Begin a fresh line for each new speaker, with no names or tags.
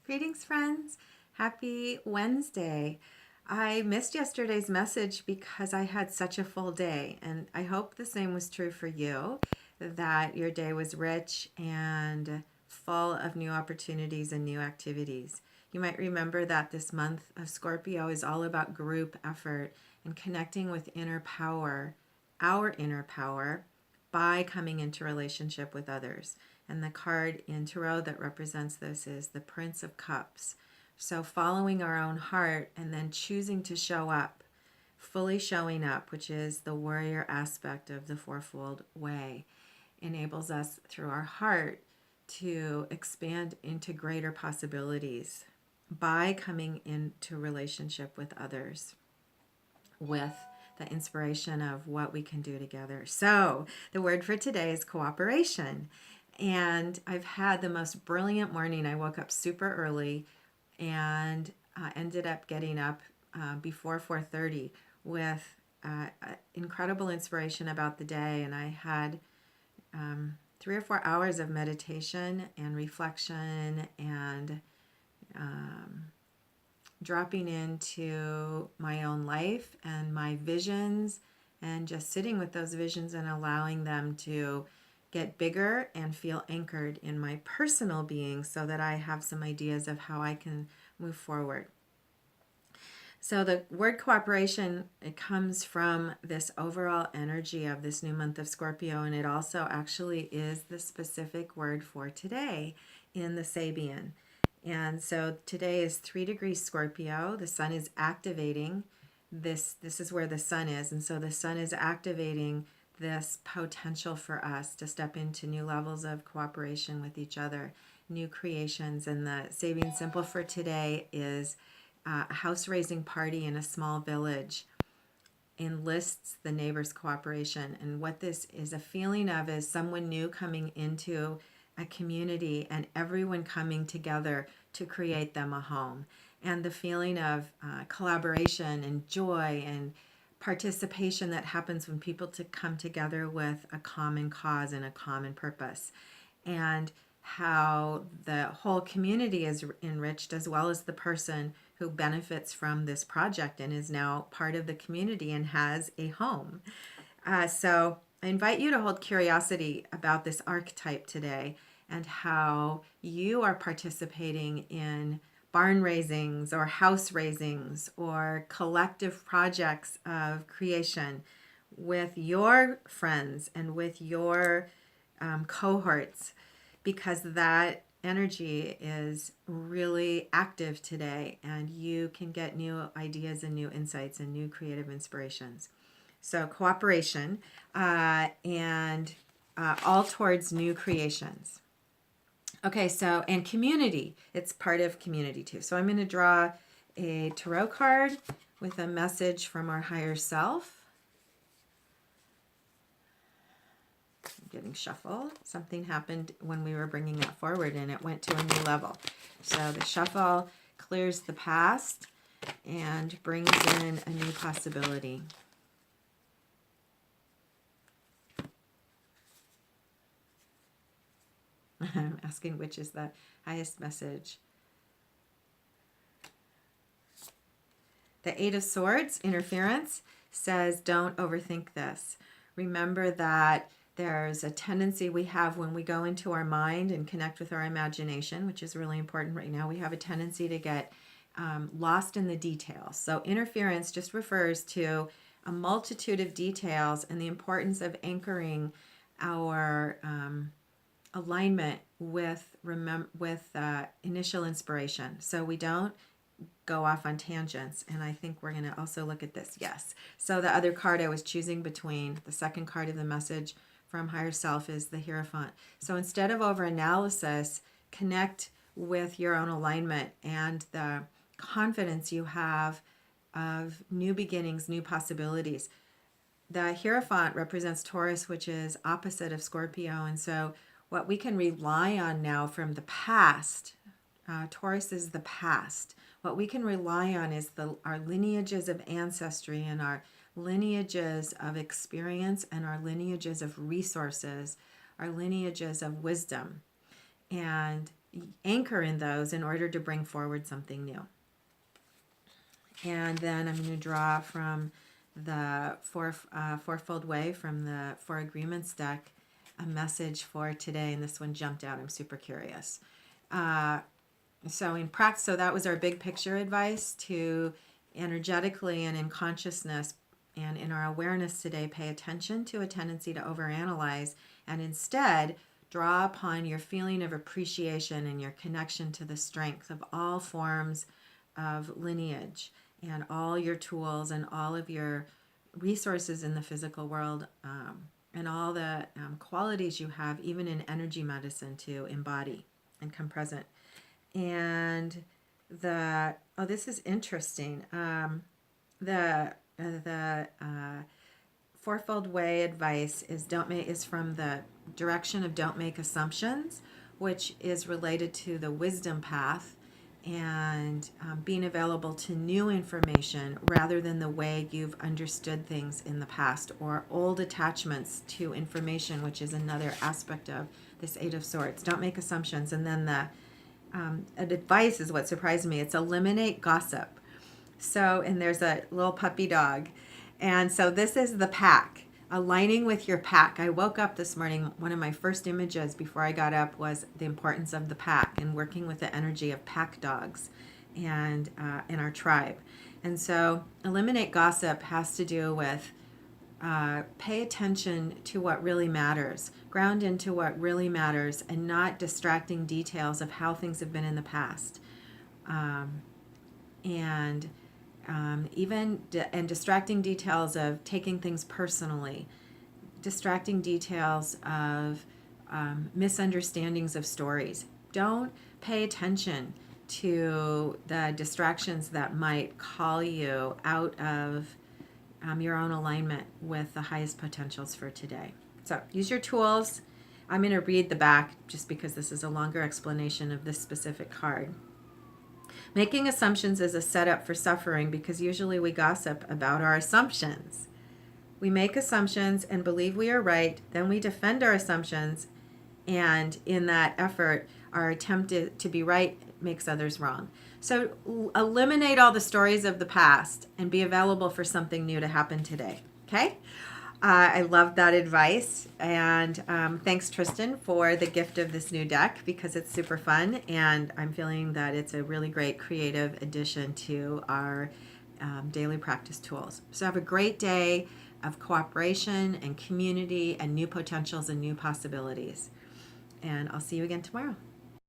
Greetings, friends. Happy Wednesday. I missed yesterday's message because I had such a full day, and I hope the same was true for you, that your day was rich and full of new opportunities and new activities. You might remember that this month of Scorpio is all about group effort and connecting with inner power, our inner power, by coming into relationship with others. And the card in Tarot that represents this is the Prince of Cups. So following our own heart and then choosing to show up, fully showing up, which is the warrior aspect of the fourfold way, enables us through our heart to expand into greater possibilities by coming into relationship with others, with the inspiration of what we can do together. So, the word for today is cooperation. And I've had the most brilliant morning. I woke up super early and ended up getting up before 4:30 with incredible inspiration about the day. And I had 3 or 4 hours of meditation and reflection and dropping into my own life and my visions and just sitting with those visions and allowing them to get bigger and feel anchored in my personal being so that I have some ideas of how I can move forward. So the word cooperation, it comes from this overall energy of this new month of Scorpio, and it also actually is the specific word for today in the Sabian. And so today is 3 degrees Scorpio. The sun is activating this is where the sun is. And so the sun is activating this potential for us to step into new levels of cooperation with each other, new creations. And the Sabian symbol for today is a house raising party in a small village enlists the neighbors' cooperation. And what this is a feeling of is someone new coming into a community and everyone coming together to create them a home. And the feeling of collaboration and joy and participation that happens when people to come together with a common cause and a common purpose. And how the whole community is enriched as well as the person who benefits from this project and is now part of the community and has a home. So I invite you to hold curiosity about this archetype today and how you are participating in barn raisings or house raisings or collective projects of creation with your friends and with your cohorts, because that energy is really active today and you can get new ideas and new insights and new creative inspirations. So, cooperation and all towards new creations. Okay, so, and community, it's part of community too. So, I'm going to draw a tarot card with a message from our higher self. Getting shuffled. Something happened when we were bringing that forward and it went to a new level. So the shuffle clears the past and brings in a new possibility. I'm asking which is the highest message. The Eight of Swords, interference, says don't overthink this. Remember that there's a tendency we have when we go into our mind and connect with our imagination, which is really important right now. We have a tendency to get lost in the details. So interference just refers to a multitude of details and the importance of anchoring our alignment with initial inspiration. So we don't go off on tangents. And I think we're going to also look at this. Yes. So the other card I was choosing between, the second card of the message from higher self, is the Hierophant. So instead of over analysis, connect with your own alignment and the confidence you have of new beginnings, new possibilities. The Hierophant represents Taurus, which is opposite of Scorpio. And so what we can rely on now from the past, Taurus is the past. What we can rely on is our lineages of ancestry and our lineages of experience and our lineages of resources, our lineages of wisdom. And anchor in those in order to bring forward something new. And then I'm going to draw from the Fourfold Way from the Four Agreements deck a message for today, and this one jumped out. I'm super curious. So in practice, so that was our big picture advice to energetically and in consciousness and in our awareness today, pay attention to a tendency to overanalyze and instead draw upon your feeling of appreciation and your connection to the strength of all forms of lineage and all your tools and all of your resources in the physical world, and all the qualities you have, even in energy medicine, to embody and come present. And this is interesting. The Fourfold Way advice is from the direction of don't make assumptions, which is related to the wisdom path and being available to new information rather than the way you've understood things in the past, or old attachments to information, which is another aspect of this Eight of Swords. Don't make assumptions. And then the advice is what surprised me. It's eliminate gossip. So, and there's a little puppy dog. And so this is the pack, aligning with your pack. I woke up this morning, one of my first images before I got up was the importance of the pack and working with the energy of pack dogs and in our tribe. And so eliminate gossip has to do with pay attention to what really matters, ground into what really matters, and not distracting details of how things have been in the past. And distracting details of taking things personally, distracting details of misunderstandings of stories. Don't pay attention to the distractions that might call you out of your own alignment with the highest potentials for today. So use your tools. I'm going to read the back just because this is a longer explanation of this specific card. Making assumptions is a setup for suffering because usually we gossip about our assumptions. We make assumptions and believe we are right, then we defend our assumptions, and in that effort, our attempt to be right makes others wrong. So eliminate all the stories of the past and be available for something new to happen today, okay? I love that advice, and thanks, Tristan, for the gift of this new deck because it's super fun, and I'm feeling that it's a really great creative addition to our daily practice tools. So have a great day of cooperation and community and new potentials and new possibilities, and I'll see you again tomorrow.